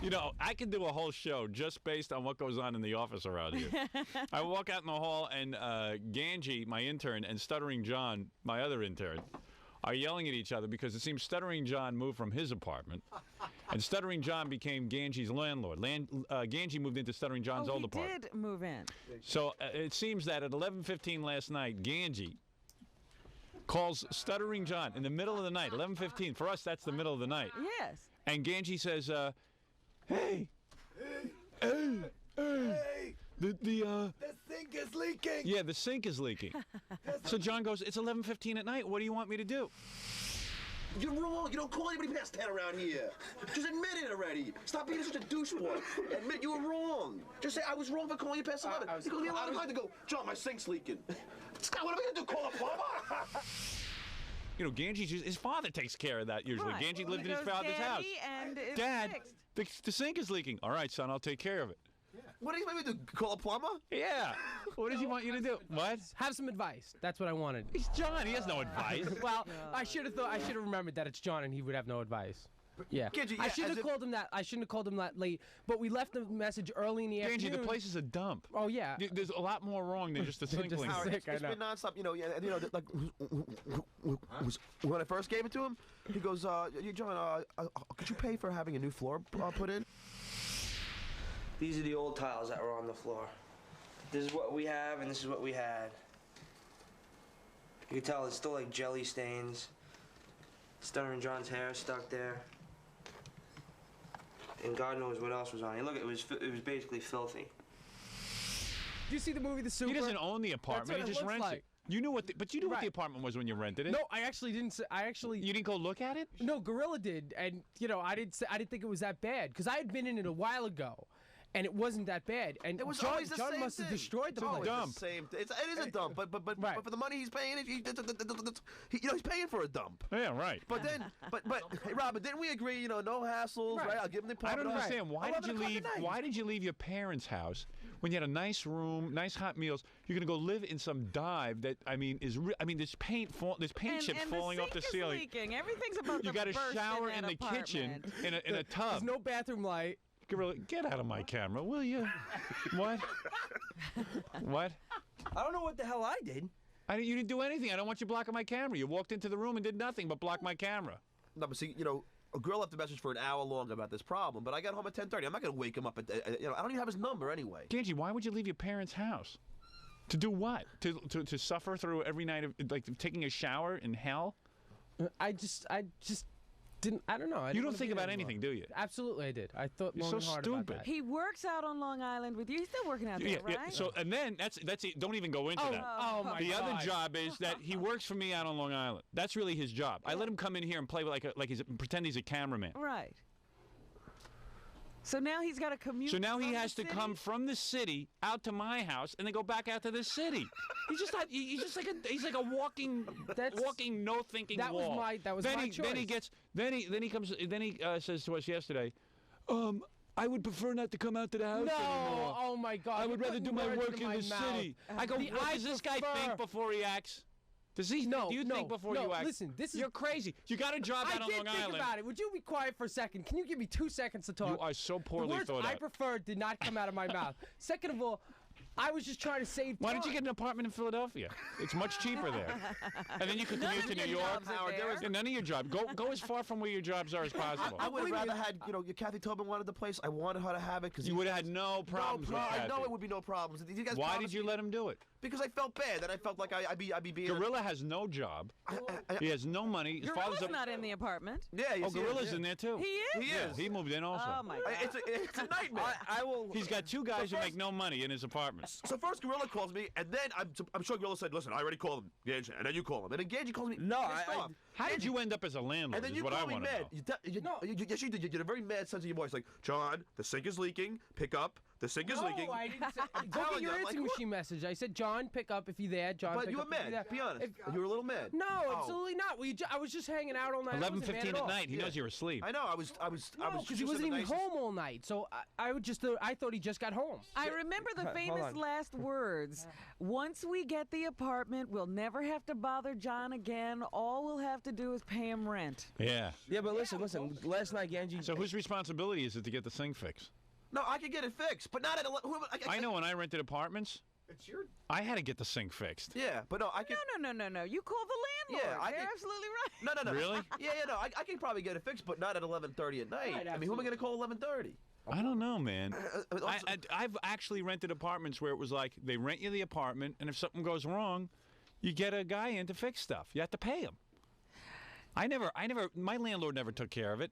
You know, I could do a whole show just based on what goes on in the office around here. I walk out in the hall, and Gange, my intern, and Stuttering John, my other intern, are yelling at each other because it seems Stuttering John moved from his apartment, and Stuttering John became Gange's landlord. Gange moved into Stuttering John's old apartment. He did move in. So it seems that at 11:15 last night, Gange calls Stuttering John in the middle of the night, 11:15. For us, that's the middle of the night. Yes. And Gange says, hey, the sink is leaking. Yeah, the sink is leaking. So John goes, it's 11:15 at night. What do you want me to do? You're wrong. You don't call anybody past 10 around here. Just admit it already. Stop being such a douchebag. Admit you were wrong. Just say I was wrong for calling you past 11. He goes, me a lot of time to go, John, my sink's leaking. Scott, what am I going to do? Call a plumber? You know, Gange, his father takes care of that usually. Right. Gange lived in his father's house. And it's Dad, fixed. the sink is leaking. All right, son, I'll take care of it. What do you want me to do? Call a plumber? Yeah. What does he want you to do? What? Have some advice. That's what I wanted. He's John. He has no advice. Well, I should have remembered that it's John and he would have no advice. Yeah. Gange, I should have called him that. I shouldn't have called him that late. But we left the message early in the afternoon. Gange, the place is a dump. Oh yeah. There's a lot more wrong than just the sink leaking. It's been nonstop. You know, like when I first gave it to him, he goes, John, could you pay for having a new floor put in? These are the old tiles that were on the floor. This is what we have, and this is what we had. You can tell it's still like jelly stains. Stuttering John's hair stuck there. And God knows what else was on it. Look, it was basically filthy. Do you see the movie The Super? He doesn't own the apartment. He just rents it. You knew what, but you knew what the apartment was when you rented it. No, I actually didn't. You didn't go look at it. No, Gorilla did, and you know, I didn't think it was that bad because I had been in it a while ago. And it wasn't that bad. And it was John, always the John same must have thing. destroyed the It's place. always the same. It is a dump, but for the money he's paying, he's paying for a dump. Yeah, right. But then, hey, Robin, didn't we agree? You know, no hassles, right? I'll give him the. I don't understand. Why did you leave? Why did you leave your parents' house when you had a nice room, nice hot meals? You're gonna go live in some dive that there's paint chips falling off the ceiling. Leaking. Everything's about to You got a burst shower in the apartment. kitchen in a tub. There's no bathroom light. Gorilla, get out of my camera, will you? What? What? I don't know what the hell I did. You didn't do anything. I don't want you blocking my camera. You walked into the room and did nothing but block my camera. No, but see, you know, a girl left a message for an hour long about this problem, but I got home at 10:30. I'm not going to wake him up at, I don't even have his number anyway. Gange, why would you leave your parents' house? To do what? To suffer through every night of, like, taking a shower in hell? I just didn't. I don't know. You don't think about anything, do you? Absolutely, I did. I thought You're long so and hard stupid. about that. He works out on Long Island with you. He's still working out there, right? Yeah. So and then that's it. Don't even go into that. Oh my The God. other job is that he works for me out on Long Island. That's really his job. I let him come in here and play pretend he's a cameraman. Right. So now he's got to commute. So now he from has the to city? come from the city out to my house and then go back out to the city. He's just like a walking no thinking That wall. was my choice. Then he says to us yesterday, I would prefer not to come out to the house anymore. Oh my God! I would rather do my work in the mouth. city. I go, what does this guy think before he acts? Does he? No, do you think before you act? Listen, this is. You're crazy. You got a job out on Long I did think Island. about it. Would you be quiet for a second? Can you give me 2 seconds to talk? You are so poorly the words thought I out. prefer did not come out of my mouth. Second of all, I was just trying to save time. Why don't you get an apartment in Philadelphia? It's much cheaper there. And then you could commute to New York. And none of your jobs. Go as far from where your jobs are as possible. I would have rather had, you know, Kathy Tobin wanted the place. I wanted her to have it because you would have had no problems with I Kathy. know it would be no problems. You guys Why did you let him do it? Because I felt bad. That I felt like I'd be being. Gorilla has no job. He has no money. His Gorilla's father's not in the apartment. Yeah, oh, Gorilla's in there too. He is? He is. He moved in also. Oh my God. It's a nightmare. He's got two guys who make no money in his apartment. So first Gorilla calls me, and then I'm sure Gorilla said, "Listen, I already called him, Gange," and then you call him, and then Gange calls me. No, how did you end up as a landlord? And then is you what I call me want to mad. know. Yes, you did. You had a very mad sense of your voice, like, John, the sink is leaking. Pick up. The sink is No, leaking. I didn't say. Look telling at you, your I'm like, instant what? machine message. I said, John, pick up if you're there. John, But pick you were up if you're mad. there. Be honest. If- You were a little mad. No, Oh. absolutely not. I was just hanging out all night. I wasn't mad 11:15 at all. at night. He knows you're asleep. I know. I was. No, because he just wasn't the even nicest- home all night. So I thought he just got home. I remember the Hold famous on. last words. Once we get the apartment, we'll never have to bother John again. All we'll have to do is pay him rent. Yeah. Yeah, but listen. Last night, Gange. So whose responsibility is it to get the sink fixed? No, I can get it fixed, but not at 11. I know when I rented apartments, It's your. I had to get the sink fixed. Yeah, but no, I can. No. You call the landlord. Yeah, I They're can- absolutely right. No. Really? Yeah, no. I can probably get it fixed, but not at 11:30 at night. Right, I mean, who am I going to call 11:30? I don't know, man. Also- I've actually rented apartments where it was like they rent you the apartment, and if something goes wrong, you get a guy in to fix stuff. You have to pay him. My landlord never took care of it.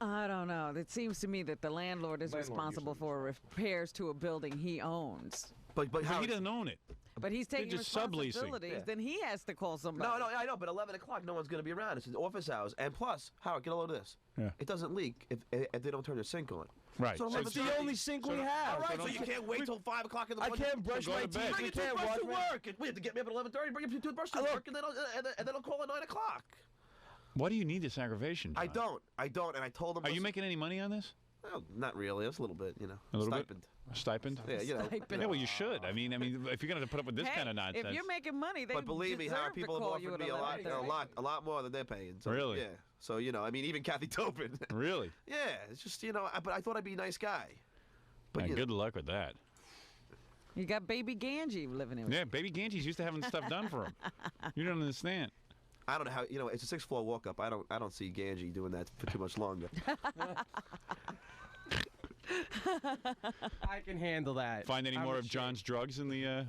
I don't know. It seems to me that the landlord is responsible for repairs to a building he owns. but But how? he doesn't own it. But he's taking just subleasing. responsibilities. Yeah. Then he has to call somebody. No, I know, but 11 o'clock, no one's going to be around. It's office hours. And plus, Howard, get a load of this. Yeah. It doesn't leak if they don't turn their sink on. Right. So So It's the only sink we have. All right, so you can't wait till 5 o'clock in the I morning. can't brush go my to bed. teeth. Bring I your can't toothbrush wash to my. work. We have to get me up at 11:30. Bring your toothbrush to Look. work, and then they'll call at 9 o'clock. Why do you need this aggravation, John? I don't, and I told them. Are you making any money on this? Well, not really. It's a little bit, you know. A little bit? Stipend. A stipend? Yeah, you know. Stipend. Yeah, well, you should. I mean, if you're going to put up with this Hey, kind of nonsense. if you're making money, they But believe me, how deserve people to have call you offered at me a 11:30. lot more than they're paying. So, Really? Yeah. So you know, I mean, even Kathy Tobin. Really? Yeah, it's just but I thought I'd be a nice guy. But Yeah, you know, good luck with that. You got baby Gange living in. Yeah, baby Gange's used to having stuff done for him. You don't understand. I don't know how. It's a 6th floor walk up. I don't see Gange doing that for too much longer. I can handle that. Find any I'm more of ashamed. John's drugs in the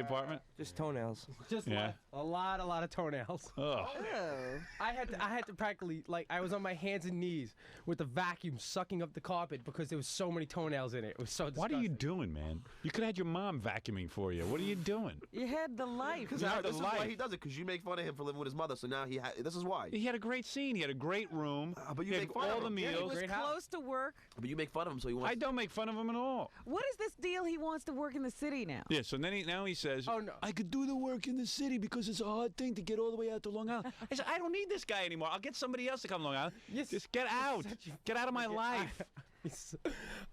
apartment? Just toenails. Just Yeah. a lot of toenails. Oh. Oh. I had to practically, like, I was on my hands and knees with the vacuum sucking up the carpet because there was so many toenails in it. It was so What disgusting. are you doing, man? You could have had your mom vacuuming for you. What are you doing? You had the life. Because You have this the is why life. he does it. Because you make fun of him for living with his mother. So now this is why. He had a great scene. He had a great room. But you he had make fun all of the him. Yeah, He meals. was Great house. close to work. But you make fun of him, so he wants. I don't make fun of him at all. What is this deal? He wants to work in the city now. Yeah, so then now he says, Oh, no. I could do the work in the city because it's a hard thing to get all the way out to Long Island. I said, I don't need this guy anymore. I'll get somebody else to come to Long Island. Yes. Just get out. Get out of my life.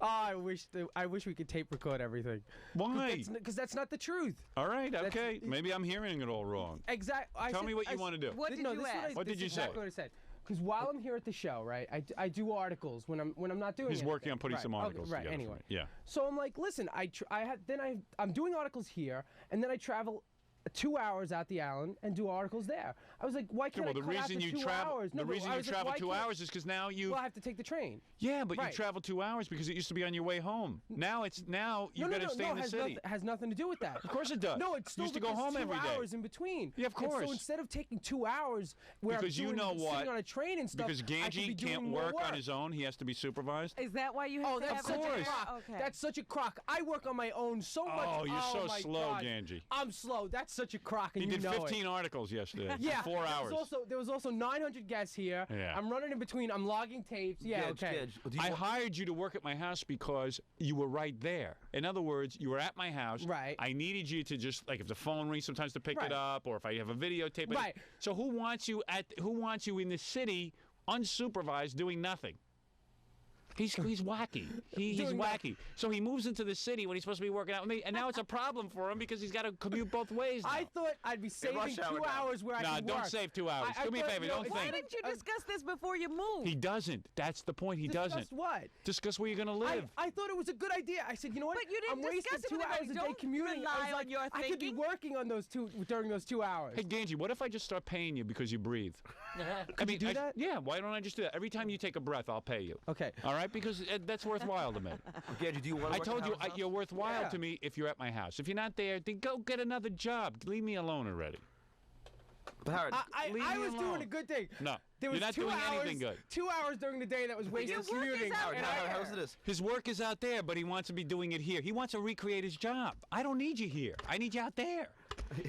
I wish we could tape record everything. Why? Because that's not the truth. All right, That's- okay. Maybe I'm hearing it all wrong. Exactly. Tell me what you want to do. What did no, you this is ask? What did this you is say? Exactly what I said. Because while I'm here at the show, right, I do articles when I'm not doing. He's working anything. on putting Right, some okay, articles right. together. for Anyway, me. Yeah. so I'm like, listen, I'm doing articles here, and then I travel 2 hours out the island and do articles there. I was like, why Yeah, can't well, I the cut out reason the you 2 travel, hours? the No, but reason I you was like, travel why 2 can't- hours is because now you. Well, I have to take the train. Yeah, but you Right. travel 2 hours because it used to be on your way home. Now you got to stay in the has city. has nothing to do with that. Of course it does. No, it's still You used to go because home 2 every day. hours in between. Yeah, of And course. so instead of taking 2 hours where Because I'm you know what? sitting on a train and stuff, Because I could be Gange doing can't more work on work. his own. He has to be supervised. Is that why you have Oh, to that's have such the a course. crock. Okay. That's such a crock. I work on my own so much. Oh, you're so my slow, God. Gange. I'm slow. That's such a crock, and He you did know 15 it. articles yesterday. Yeah, 4 hours. There was also 900 guests here. Yeah. I'm running in between. I'm logging tapes. Yeah, okay. Do you I want- hired you to work at my house because you were right there. In other words, you were at my house. Right. I needed you to just like if the phone rings sometimes to pick Right. it up, or if I have a videotape. Right. So who wants you in the city unsupervised doing nothing? He's wacky. He's Doing wacky. So he moves into the city when he's supposed to be working out with me, and now it's a problem for him because he's got to commute both ways now. I thought I'd be saving rush 2 hour now. hours where I Nah, can don't work. save 2 hours. I Do me a thought, favor, you know, don't it's Why think. didn't you discuss this before you moved? He doesn't. That's the point. He Discuss doesn't. what? Discuss where you're going to live. I thought it was a good idea. I said, you know what? But you didn't I'm wasting discuss it 2 with hours anybody. a day Don't commuting. rely I was on like, your I could be thinking. working on during those 2 hours. Hey, Gange, what if I just start paying you because you breathe? Could you do that? Yeah, why don't I just do that? Every time you take a breath, I'll pay you. Okay. All right? Because that's worthwhile to me. Gange, do you want to I work told at you Howard's house? you're worthwhile Yeah. to me if you're at my house. If you're not there, then go get another job. Leave me alone already. But Howard, Leave I me was doing alone. a good thing. No, there you're was not 2 doing hours, anything good. 2 hours during the day that was wasted Your work is commuting. out Howard, and there. how's this? His work is out there, but he wants to be doing it here. He wants to recreate his job. I don't need you here. I need you out there.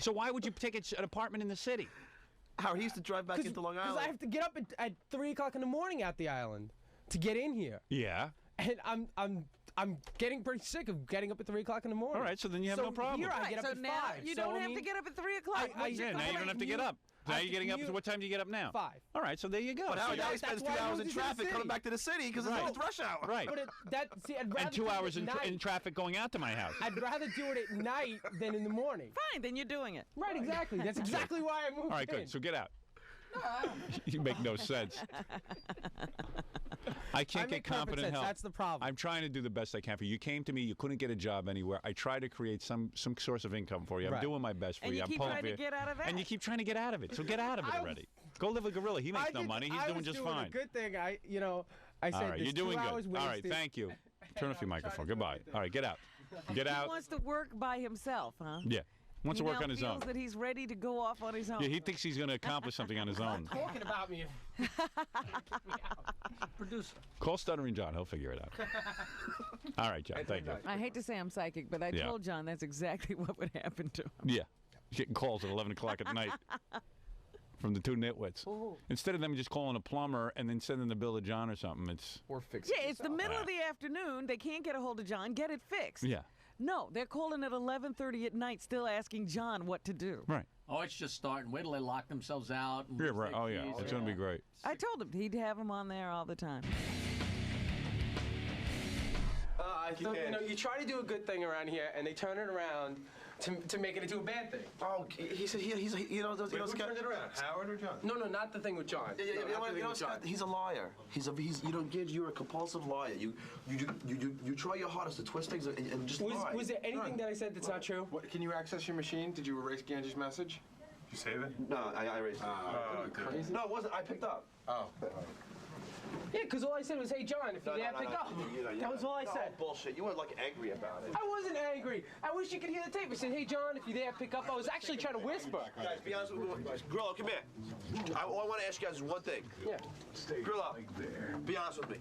So why would you take an apartment in the city? Howard, he used to drive back into Long Because Island. I have to get up at 3 o'clock in the morning out the island to get in here. Yeah. And I'm getting pretty sick of getting up at 3 o'clock in the morning. All right, so then you have no problem. Here I Right, get up so at now 5. you so, don't I have mean, to get up at 3 o'clock. What's Yeah, your now you don't have to get up. Now I you're getting up. commute. What time do you get up now? 5. All right, so there you go. But Howard, now he that's spends why 2 I hours moved in to the traffic coming city. back to the city because Right. it's rush hour. Right. But see, I'd rather And 2 do it hours at in night. traffic going out to my house. I'd rather do it at night than in the morning. Fine, then you're doing it. Right, exactly. That's exactly why I moved All right, in. good. So get out. You make no sense. I can't I get make perfect competent sense. help. That's the problem. I'm trying to do the best I can for you. You came to me. You couldn't get a job anywhere. I tried to create some source of income for you. I'm Right. doing my best for And you. you I'm keep pulling trying for to you. get out of that. And you keep trying to get out of it. So get out of it I- already. Go live with Gorilla. He makes no money. He's doing just fine. A good thing. I said All right, there's you're doing 2 good. hours All right, wasted. thank you. Turn off your microphone. Goodbye. All right, get out. Get He out. wants to work by himself, huh? Yeah. Wants He to work now on his feels own. that he's ready to go off on his own. Yeah, he thinks he's going to accomplish something on his own. Talking about me. Producer. Call Stuttering John. He'll figure it out. All right, John. Thank you. I hate to say I'm psychic, but I Yeah. told John that's exactly what would happen to him. Yeah. He's getting calls at 11 o'clock at night from the two nitwits. Instead of them just calling a plumber and then sending the bill to John or something, it's, Or fix Yeah, it's the middle of the afternoon. They can't get a hold of John. Get it fixed. yeah. No, they're calling at 11:30 at night, still asking John what to do. Right. Oh, it's just starting. Wait till they lock themselves out. And Yeah, lose right. their Oh, yeah. keys. It's going to be great. I told him he'd have him on there all the time. I thought, you try to do a good thing around here, and they turn it around to make it into a bad thing. Oh, he said those Who turned it around, Howard or John? No, not the thing with John. Yeah, No, not the thing with John. he's a liar. He's Gidge, you're a compulsive liar. You try your hardest to twist things and just lie. Was there anything that I said that's not true? What, can you access your machine? Did you erase Gange's message? Did you save it? No, I erased it. Crazy. No, it wasn't. I picked up. Oh. Yeah, because all I said was, hey, John, if you didn't pick up. That was all I said. Bullshit. You were like angry about it. I wasn't angry. I wish you could hear the tape. I said, hey, John, if you didn't pick up. I was actually trying to whisper. Guys, be honest with me. Gorilla, come here. I want to ask you guys one thing. Yeah. Gorilla, be honest with me.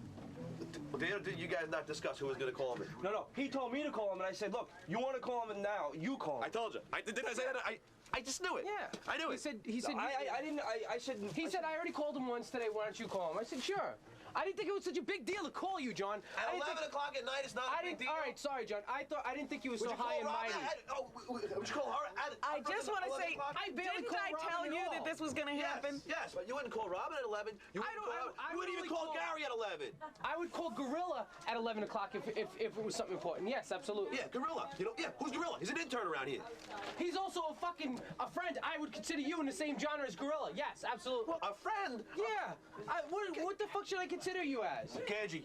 Did you guys not discuss who was going to call me? No. He told me to call him, and I said, look, you want to call him, and now you call him. I told you. Didn't I say that? I just knew it. Yeah. I knew it. He said, I didn't. I said. He said, I already called him once today. Why don't you call him? I said, sure. I didn't think it was such a big deal to call you, John. At 11 o'clock at night, it's not a big deal. All right, sorry, John. I didn't think you were Would so you call high and Rob? mighty. Would you call her? I just want to say, I barely didn't called I tell Robin at you all. that this was going to happen? Yes, but you wouldn't call Robin at 11. You wouldn't even call Gary at 11. I would call Gorilla at 11 o'clock if it was something important. Yes, absolutely. Yeah, Gorilla. Who's Gorilla? He's an intern around here. He's also a friend. I would consider you in the same genre as Gorilla. Yes, absolutely. A friend? Yeah. What the fuck should I consider you as? Gange,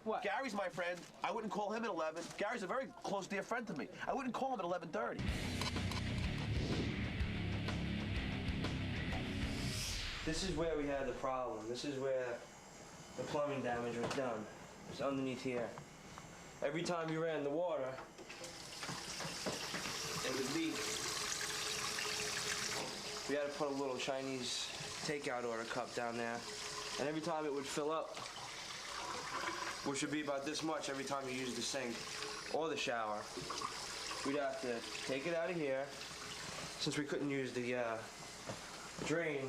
What? Gary's my friend. I wouldn't call him at 11. Gary's a very close, dear friend to me. I wouldn't call him at 11:30. This is where we had the problem. This is where the plumbing damage was done. It's underneath here. Every time you ran the water, it would leak. We had to put a little Chinese takeout order cup down there. And every time it would fill up, which would be about this much every time you use the sink or the shower, we'd have to take it out of here. Since we couldn't use the drain,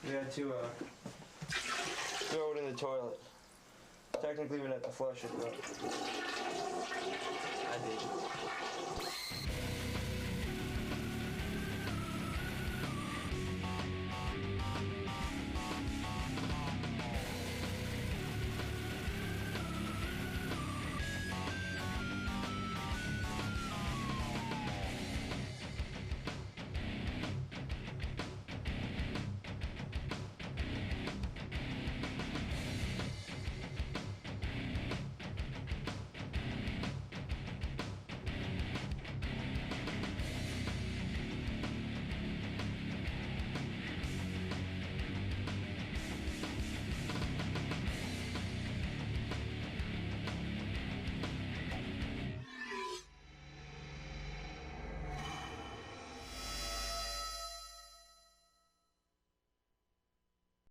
we had to throw it in the toilet. Technically, we'd have to flush it, though.